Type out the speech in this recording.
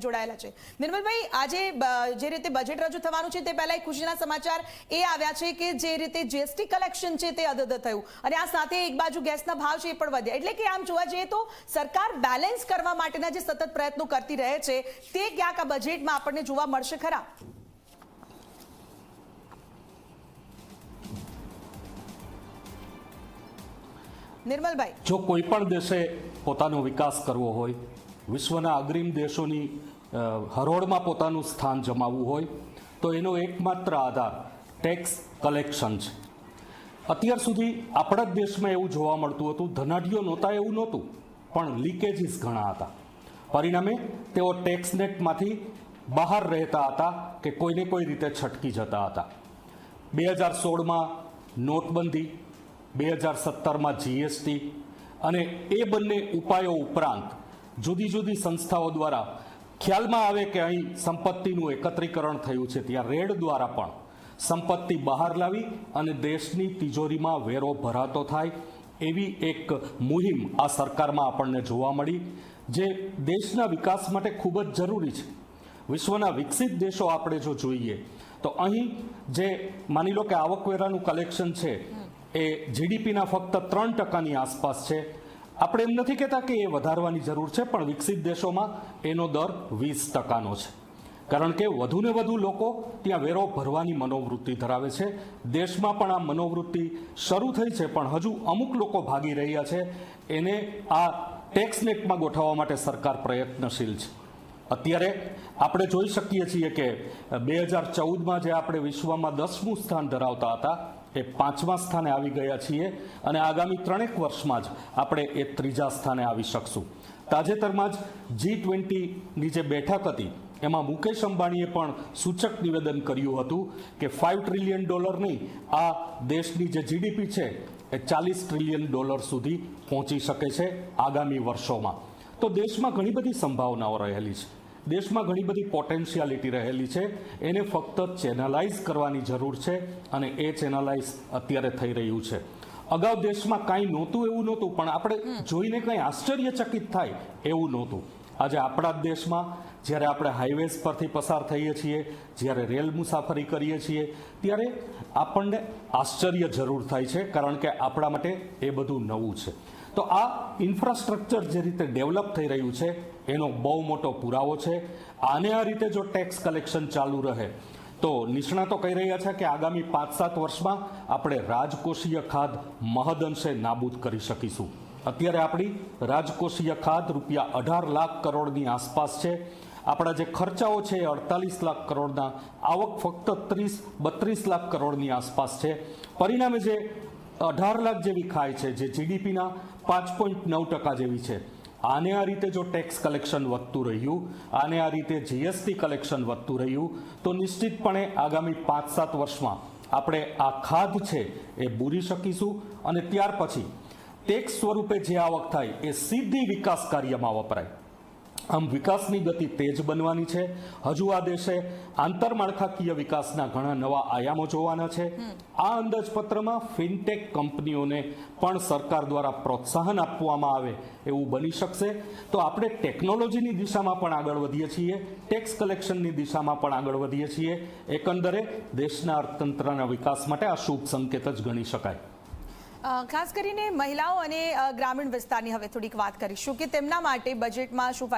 જોડાયેલા છે। નિર્મલભાઈ, આજે જે રીતે બજેટ રજૂ થવાનું છે તે પહેલા એક ખુશીના સમાચાર એ આવ્યા છે કે જે રીતે જીએસટી કલેક્શન છે તે અદદ થયું અને આ સાથે એક બાજુ ગેસના ભાવ છે એ પણ વધ્યા, એટલે કે આમ જોવા જઈએ તો સરકાર બેલેન્સ કરવા માટેના જે સતત પ્રયત્નો કરતી રહે છે તે ક્યાંક આ બજેટમાં આપણને જોવા મળશે ખરા? નિર્મલભાઈ, જો કોઈ પણ દેશે પોતાનો વિકાસ કરવો હોય, વિશ્વના અગ્રીમ દેશોની હરોળમાં પોતાનું સ્થાન જમાવવું હોય તો એનો એકમાત્ર આધાર ટેક્સ કલેક્શન છે। અત્યાર સુધી આપણા જ દેશમાં એવું જોવા મળતું હતું, ધનાઢ્યો નહોતા એવું નહોતું, પણ લીકેજીસ ઘણા હતા। પરિણામે તેઓ ટેક્સ નેટમાંથી બહાર રહેતા હતા કે કોઈને કોઈ રીતે છટકી જતા હતા। 2016માં નોટબંધી, 2017માં જીએસટી અને એ બંને ઉપાયો ઉપરાંત જુદી જુદી સંસ્થાઓ દ્વારા ખ્યાલમાં આવે કે અહીં સંપત્તિનું એકત્રીકરણ થયું છે, ત્યાં રેડ દ્વારા પણ સંપત્તિ બહાર લાવી અને દેશની તિજોરીમાં વેરો ભરાતો થાય એવી એક મુહિમ આ સરકારમાં આપણને જોવા મળી, જે દેશના વિકાસ માટે ખૂબ જ જરૂરી છે। વિશ્વના વિકસિત દેશો આપણે જો જોઈએ તો અહીં જે માની લો કે આવકવેરાનું કલેક્શન છે એ જીડીપીના ફક્ત 3%ની આસપાસ છે। આપણે એમ નથી કહેતા કે એ વધારવાની જરૂર છે, પણ વિકસિત દેશોમાં એનો દર 20%નો છે, કારણ કે વધુને વધુ લોકો ત્યાં વેરો ભરવાની મનોવૃત્તિ ધરાવે છે। દેશમાં પણ આ મનોવૃત્તિ શરૂ થઈ છે, પણ હજુ અમુક લોકો ભાગી રહ્યા છે, એને આ ટેક્સ નેટમાં ગોઠવવા માટે સરકાર પ્રયત્નશીલ છે। અત્યારે આપણે જોઈ શકીએ છીએ કે 2014માં જે આપણે વિશ્વમાં 10મું સ્થાન ધરાવતા હતા એ 5મા સ્થાને આવી ગયા છીએ અને આગામી 3 વર્ષમાં જ આપણે એ 3જા સ્થાને આવી શકશું। તાજેતરમાં જ G20ની જે બેઠક હતી એમાં મુકેશ અંબાણીએ પણ સૂચક નિવેદન કર્યું હતું કે $5 ટ્રિલિયન નહીં, આ દેશની જે જીડીપી છે એ $40 ટ્રિલિયન સુધી પહોંચી શકે છે આગામી વર્ષોમાં। તો દેશમાં ઘણી બધી સંભાવનાઓ રહેલી છે, દેશમાં ઘણી બધી પોટેન્શિયાલિટી રહેલી છે, એને ફક્ત ચેનલાઇઝ કરવાની જરૂર છે અને એ ચેનલાઇઝ અત્યારે થઈ રહ્યું છે। અગાઉ દેશમાં કાંઈ નહોતું એવું નહોતું, પણ આપણે જોઈને કંઈ આશ્ચર્યચકિત થાય એવું નહોતું। આજે આપણા જ દેશમાં જ્યારે આપણે હાઈવેઝ પરથી પસાર થઈએ છીએ, જ્યારે રેલ મુસાફરી કરીએ છીએ, ત્યારે આપણને આશ્ચર્ય જરૂર થાય છે, કારણ કે આપણા માટે એ બધું નવું છે। તો આ ઇન્ફ્રાસ્ટ્રક્ચર જે રીતે ડેવલપ થઈ રહ્યું છે એનો બહુ મોટો પુરાવો છે। આને આ રીતે જો ટેક્સ કલેક્શન ચાલુ રહે તો નિષ્ણાતો કહી રહ્યા છે કે આગામી 5-7 વર્ષમાં આપણે રાજકોષીય ખાધ મહદઅંશે નાબૂદ કરી શકીશું। અત્યારે આપણી રાજકોષીય ખાધ ₹18 લાખ કરોડની આસપાસ છે। આપણા જે ખર્ચાઓ છે એ 48 લાખ કરોડના, આવક ફક્ત 30-32 લાખ કરોડની આસપાસ છે। પરિણામે જે 18 લાખ જેવી ખાય છે, જે જીડીપીના 5.9% જેવી છે, આને આ રીતે જો ટેક્સ કલેક્શન વધતું રહ્યું, આને આ રીતે જીએસટી કલેક્શન વધતું રહ્યું તો નિશ્ચિતપણે આગામી 5-7 વર્ષમાં આપણે આ ખાધ છે એ બૂરી શકીશું અને ત્યાર પછી ટેક્સ સ્વરૂપે જે આવક થાય એ સીધી વિકાસ કાર્યમાં વપરાય। આમ વિકાસની ગતિ તેજ બનવાની છે। હજુ આ દેશે આંતરમાળખાકીય વિકાસના ઘણા નવા આયામો જોવાના છે। આ અંદાજપત્રમાં ફિનટેક કંપનીઓને પણ સરકાર દ્વારા પ્રોત્સાહન આપવામાં આવે એવું બની શકશે। તો આપણે ટેકનોલોજીની દિશામાં પણ આગળ વધીએ છીએ, ટેક્સ કલેક્શનની દિશામાં પણ આગળ વધીએ છીએ। એકંદરે દેશના અર્થતંત્રના વિકાસ માટે આ શુભ સંકેત જ ગણી શકાય। ખાસ કરીને મહિલાઓ અને ગ્રામીણ વિસ્તારની હવે થોડીક વાત કરીશું કે તેમના માટે બજેટમાં શું